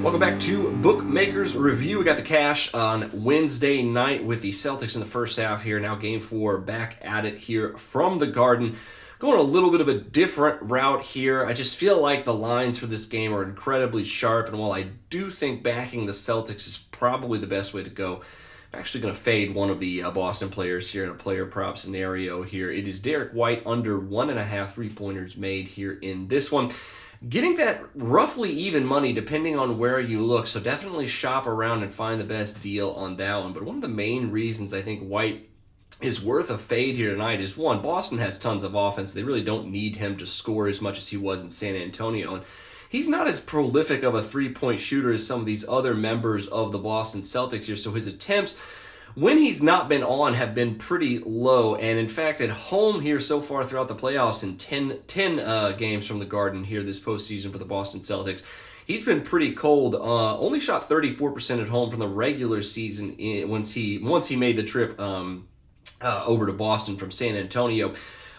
Welcome back to Bookmakers Review. We got the cash on Wednesday night with the Celtics in the first half here. Now game 4 back at it here from the Garden. Going a little bit of a different route here. I just feel like the lines for this game are incredibly sharp, and while I do think backing the Celtics is probably the best way to go, I'm actually going to fade one of the Boston players here in a player prop scenario here. It is Derrick White under 1.5 3-pointers made here in this one. Getting that roughly even money depending on where you look, so definitely shop around and find the best deal on that one. But one of the main reasons I think White is worth a fade here tonight is, one, Boston has tons of offense. They really don't need him to score as much as he was in San Antonio. And he's not as prolific of a three-point shooter as some of these other members of the Boston Celtics here, so his attempts, when he's not been on, have been pretty low. And in fact, at home here so far throughout the playoffs in 10 games from the Garden here this postseason for the Boston Celtics, he's been pretty cold. Only shot 34% at home from the regular season once he made the trip over to Boston from San Antonio.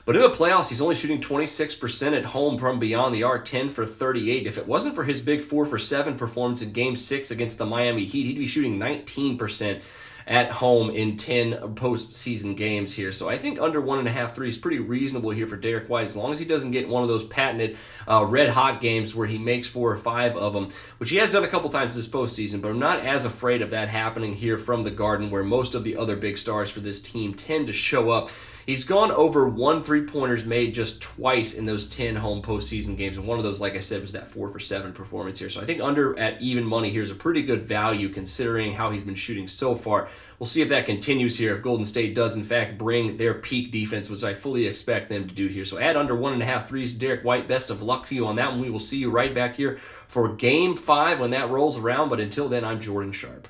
But in the playoffs, he's only shooting 26% at home from beyond the arc, 10 for 38. If it wasn't for his big 4 for 7 performance in Game 6 against the Miami Heat, he'd be shooting 19% at home in 10 postseason games here. So I think under 1.5 3 is pretty reasonable here for Derrick White, as long as he doesn't get one of those patented red-hot games where he makes 4 or 5 of them, which he has done a couple times this postseason, but I'm not as afraid of that happening here from the Garden, where most of the other big stars for this team tend to show up. He's gone over 1 3-pointers made just twice in those 10 home postseason games, and one of those, like I said, was that 4 for 7 performance here. So I think under at even money here is a pretty good value considering how he's been shooting so far. We'll see if that continues here, if Golden State does in fact bring their peak defense, which I fully expect them to do here. So add under 1.5 threes, Derrick White. Best of luck to you on that one. We will see you right back here for Game 5 when that rolls around, but until then, I'm Jordan Sharp.